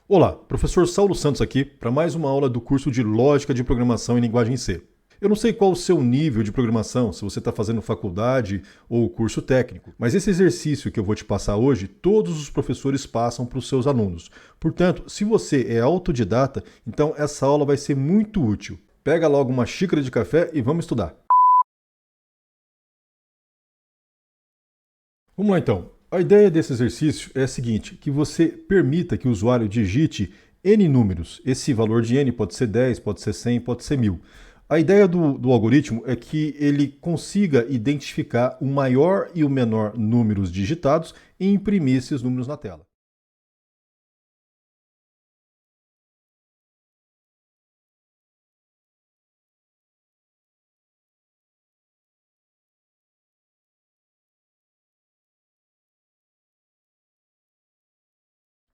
Olá, professor Saulo Santos aqui para mais uma aula do curso de Lógica de Programação em Linguagem C. Eu não sei qual o seu nível de programação, se você está fazendo faculdade ou curso técnico, mas esse exercício que eu vou te passar hoje, todos os professores passam para os seus alunos. Portanto, se você é autodidata, então essa aula vai ser muito útil. Pega logo uma xícara de café e vamos estudar. Vamos lá então. A ideia desse exercício é a seguinte, que você permita que o usuário digite N números. Esse valor de N pode ser 10, pode ser 100, pode ser 1000. A ideia do algoritmo é que ele consiga identificar o maior e o menor números digitados e imprimir esses números na tela.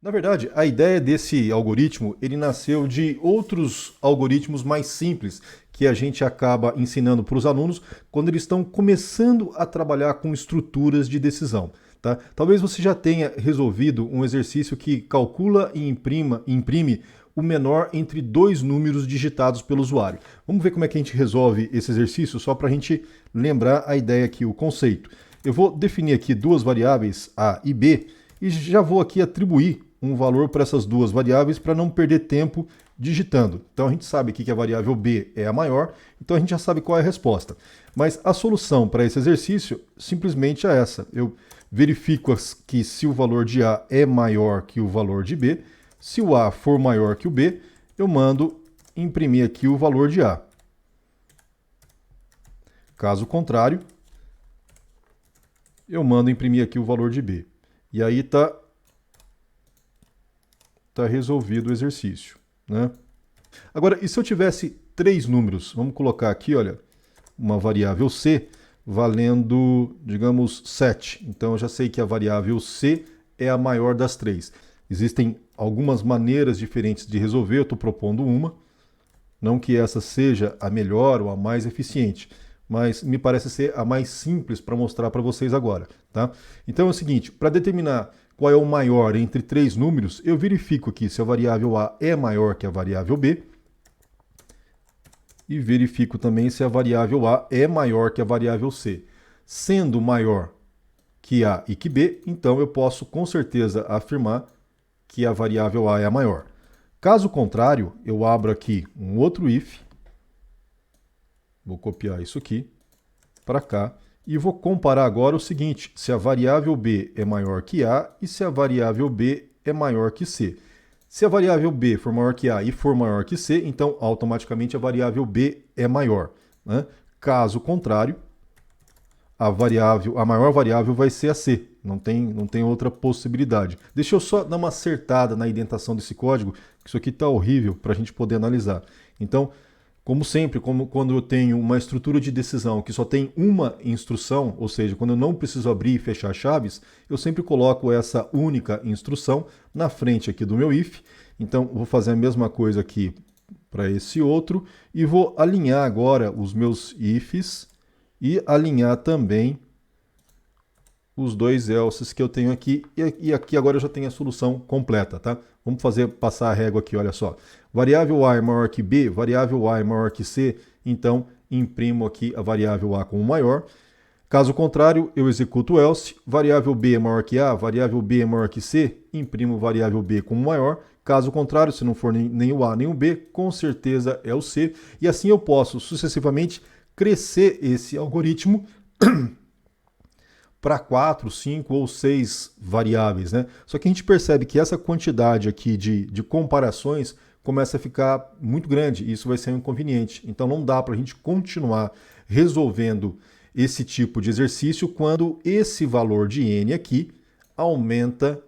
Na verdade, a ideia desse algoritmo, ele nasceu de outros algoritmos mais simples que a gente acaba ensinando para os alunos quando eles estão começando a trabalhar com estruturas de decisão. Tá? Talvez você já tenha resolvido um exercício que calcula e imprime o menor entre dois números digitados pelo usuário. Vamos ver como é que a gente resolve esse exercício, só para a gente lembrar a ideia aqui, o conceito. Eu vou definir aqui duas variáveis, A e B, e já vou aqui atribuir um valor para essas duas variáveis para não perder tempo digitando. Então a gente sabe aqui que a variável B é a maior, então a gente já sabe qual é a resposta. Mas a solução para esse exercício simplesmente é essa. Eu verifico que se o valor de A é maior que o valor de B, se o A for maior que o B, eu mando imprimir aqui o valor de A. Caso contrário, eu mando imprimir aqui o valor de B. E aí está resolvido o exercício, né? Agora, e se eu tivesse três números? Vamos colocar aqui, olha, uma variável C valendo, digamos, 7. Então, eu já sei que a variável C é a maior das três. Existem algumas maneiras diferentes de resolver, eu estou propondo uma. Não que essa seja a melhor ou a mais eficiente, mas me parece ser a mais simples para mostrar para vocês agora. Tá? Então é o seguinte, para determinar qual é o maior entre três números, eu verifico aqui se a variável A é maior que a variável B e verifico também se a variável A é maior que a variável C. Sendo maior que A e que B, então eu posso com certeza afirmar que a variável A é a maior. Caso contrário, eu abro aqui um outro if, vou copiar isso aqui para cá, e vou comparar agora o seguinte, se a variável B é maior que A e se a variável B é maior que C. Se a variável B for maior que A e for maior que C, então automaticamente a variável B é maior, né? Caso contrário, a maior variável vai ser a C, não tem outra possibilidade. Deixa eu só dar uma acertada na indentação desse código, que isso aqui está horrível para a gente poder analisar. Então, como sempre, quando eu tenho uma estrutura de decisão que só tem uma instrução, ou seja, quando eu não preciso abrir e fechar chaves, eu sempre coloco essa única instrução na frente aqui do meu if. Então, vou fazer a mesma coisa aqui para esse outro e vou alinhar agora os meus ifs e alinhar também os dois else's que eu tenho aqui, e aqui agora eu já tenho a solução completa, tá? Vamos passar a régua aqui, olha só. Variável A é maior que B, variável A é maior que C, então imprimo aqui a variável A como maior. Caso contrário, eu executo o else, variável B é maior que A, variável B é maior que C, imprimo variável B como maior. Caso contrário, se não for nem o A nem o B, com certeza é o C. E assim eu posso sucessivamente crescer esse algoritmo para 4, 5 ou 6 variáveis, né? Só que a gente percebe que essa quantidade aqui de comparações começa a ficar muito grande e isso vai ser um inconveniente. Então não dá para a gente continuar resolvendo esse tipo de exercício quando esse valor de n aqui aumenta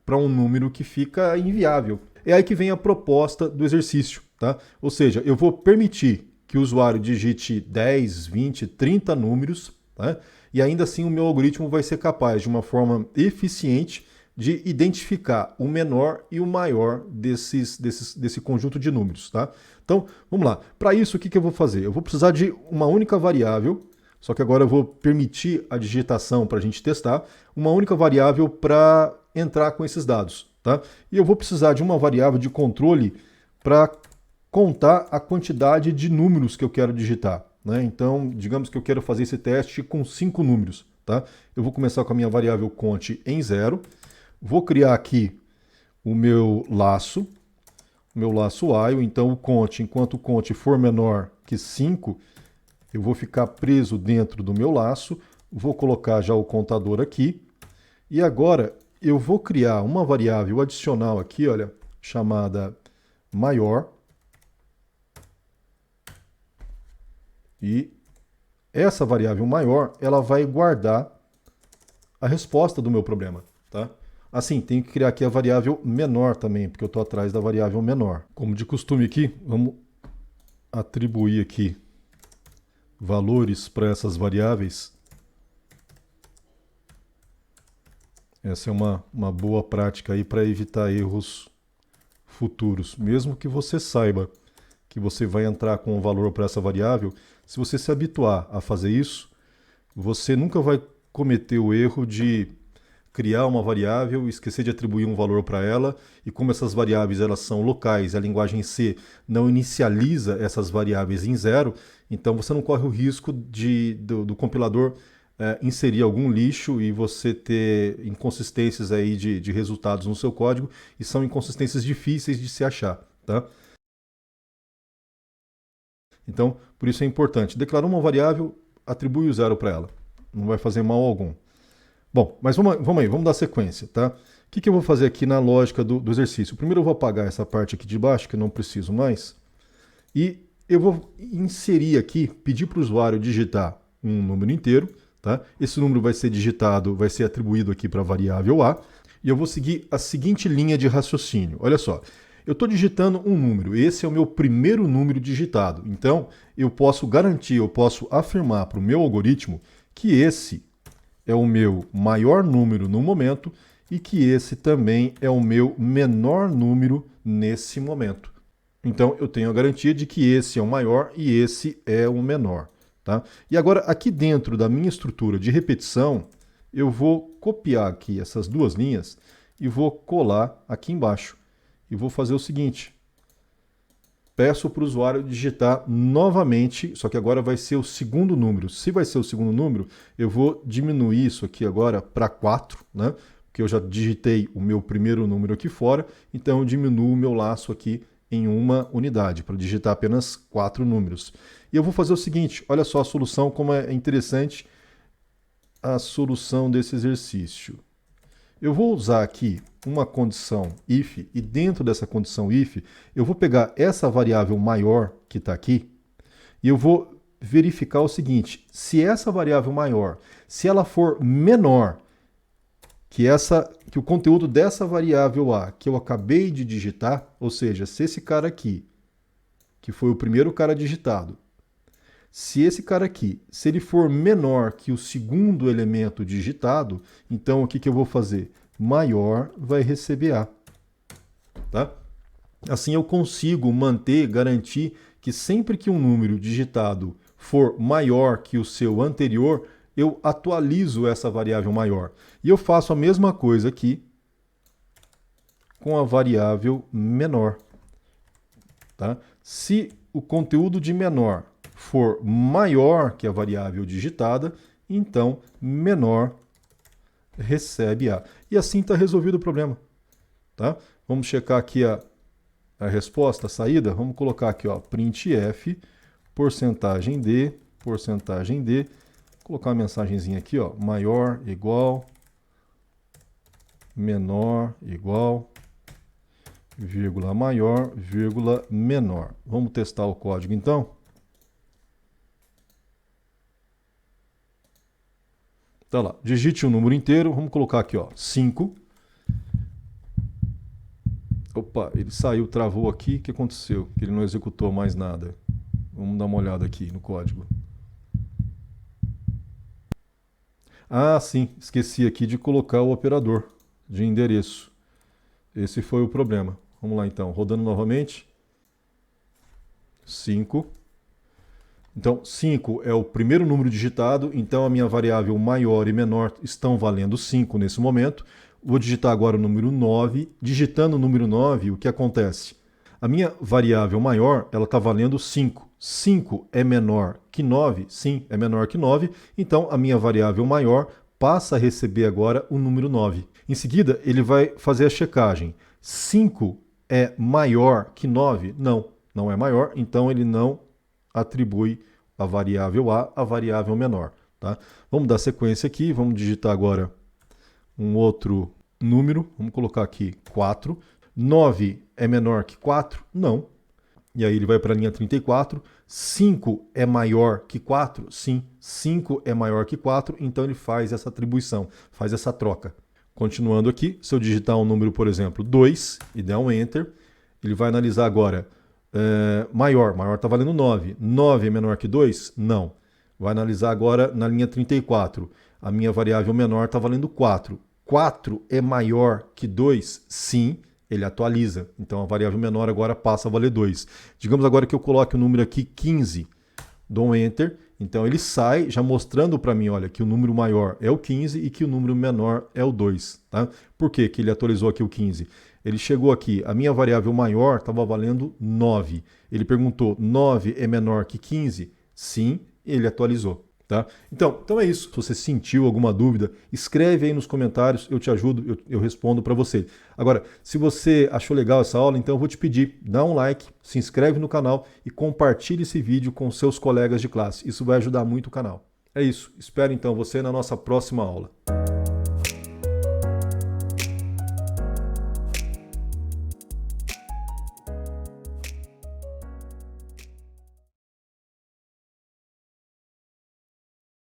para um número que fica inviável. É aí que vem a proposta do exercício, tá? Ou seja, eu vou permitir que o usuário digite 10, 20, 30 números, tá? E ainda assim o meu algoritmo vai ser capaz, de uma forma eficiente, de identificar o menor e o maior desse conjunto de números. Tá? Então, vamos lá. Para isso, o que eu vou fazer? Eu vou precisar de uma única variável, só que agora eu vou permitir a digitação para a gente testar, uma única variável para entrar com esses dados. tá? E eu vou precisar de uma variável de controle para contar a quantidade de números que eu quero digitar, né? Então, digamos que eu quero fazer esse teste com 5 números, tá? Eu vou começar com a minha variável cont em 0, vou criar aqui o meu laço while, então o cont, enquanto o cont for menor que 5, eu vou ficar preso dentro do meu laço, vou colocar já o contador aqui, e agora eu vou criar uma variável adicional aqui, olha, chamada maior, e essa variável maior, ela vai guardar a resposta do meu problema, tá? Assim, tenho que criar aqui a variável menor também, porque eu estou atrás da variável menor. Como de costume aqui, vamos atribuir aqui valores para essas variáveis. Essa é uma boa prática aí para evitar erros futuros. Mesmo que você saiba que você vai entrar com um valor para essa variável, se você se habituar a fazer isso, você nunca vai cometer o erro de criar uma variável, esquecer de atribuir um valor para ela, e como essas variáveis elas são locais, a linguagem C não inicializa essas variáveis em 0, então você não corre o risco do compilador inserir algum lixo e você ter inconsistências aí de resultados no seu código, e são inconsistências difíceis de se achar, tá? Então, por isso é importante. Declarar uma variável, atribui o 0 para ela. Não vai fazer mal algum. Bom, mas vamos aí, vamos dar sequência, tá? O que eu vou fazer aqui na lógica do exercício? Primeiro eu vou apagar essa parte aqui de baixo, que eu não preciso mais. E eu vou inserir aqui, pedir para o usuário digitar um número inteiro, tá? Esse número vai ser digitado, vai ser atribuído aqui para a variável A. E eu vou seguir a seguinte linha de raciocínio. Olha só, eu estou digitando um número, esse é o meu primeiro número digitado. Então, eu posso garantir, eu posso afirmar para o meu algoritmo que esse é o meu maior número no momento e que esse também é o meu menor número nesse momento. Então, eu tenho a garantia de que esse é o maior e esse é o menor, tá? E agora, aqui dentro da minha estrutura de repetição, eu vou copiar aqui essas duas linhas e vou colar aqui embaixo. E vou fazer o seguinte, peço para o usuário digitar novamente, só que agora vai ser o segundo número. Se vai ser o segundo número, eu vou diminuir isso aqui agora para 4, né? Porque eu já digitei o meu primeiro número aqui fora, então eu diminuo o meu laço aqui em uma unidade, para digitar apenas 4 números. E eu vou fazer o seguinte, olha só a solução, como é interessante a solução desse exercício. Eu vou usar aqui uma condição if, e dentro dessa condição if, eu vou pegar essa variável maior que está aqui, e eu vou verificar o seguinte, se essa variável maior, se ela for menor que o conteúdo dessa variável A que eu acabei de digitar, ou seja, se esse cara aqui, que foi o primeiro cara digitado, se esse cara aqui, se ele for menor que o segundo elemento digitado, então o que eu vou fazer? Maior vai receber A. Tá? Assim eu consigo manter, garantir que sempre que um número digitado for maior que o seu anterior, eu atualizo essa variável maior. E eu faço a mesma coisa aqui com a variável menor. Tá? Se o conteúdo de menor for maior que a variável digitada, então menor recebe A. E assim está resolvido o problema. Tá? Vamos checar aqui a resposta, a saída. Vamos colocar aqui, ó, printf, porcentagem D, colocar uma mensagenzinha aqui, ó, maior, igual, menor, igual, vírgula maior, vírgula menor. Vamos testar o código então? Tá lá, digite um número inteiro, vamos colocar aqui, ó, 5. Opa, ele saiu, travou aqui, o que aconteceu? Que ele não executou mais nada. Vamos dar uma olhada aqui no código. Ah, sim, esqueci aqui de colocar o operador de endereço. Esse foi o problema. Vamos lá então, rodando novamente. 5. Então, 5 é o primeiro número digitado, então a minha variável maior e menor estão valendo 5 nesse momento. Vou digitar agora o número 9. Digitando o número 9, o que acontece? A minha variável maior, ela está valendo 5. 5 é menor que 9? Sim, é menor que 9. Então, a minha variável maior passa a receber agora o número 9. Em seguida, ele vai fazer a checagem. 5 é maior que 9? Não, não é maior. Então, ele não atribui a variável A à variável menor. Tá? Vamos dar sequência aqui. Vamos digitar agora um outro número. Vamos colocar aqui 4. 9 é menor que 4? Não. E aí ele vai para a linha 34. 5 é maior que 4? Sim. 5 é maior que 4, então ele faz essa atribuição, faz essa troca. Continuando aqui, se eu digitar um número, por exemplo, 2 e der um Enter, ele vai analisar agora maior está valendo 9. 9 é menor que 2? Não. Vai analisar agora na linha 34. A minha variável menor está valendo 4. 4 é maior que 2? Sim. Ele atualiza. Então a variável menor agora passa a valer 2. Digamos agora que eu coloque o número aqui 15. Dou um Enter. Então ele sai já mostrando para mim, olha, que o número maior é o 15 e que o número menor é o 2. Tá? Por que ele atualizou aqui o 15? Ele chegou aqui, a minha variável maior estava valendo 9. Ele perguntou, 9 é menor que 15? Sim, ele atualizou. Tá? Então é isso. Se você sentiu alguma dúvida, escreve aí nos comentários, eu te ajudo, eu respondo para você. Agora, se você achou legal essa aula, então eu vou te pedir, dá um like, se inscreve no canal e compartilhe esse vídeo com seus colegas de classe. Isso vai ajudar muito o canal. É isso. Espero então você na nossa próxima aula.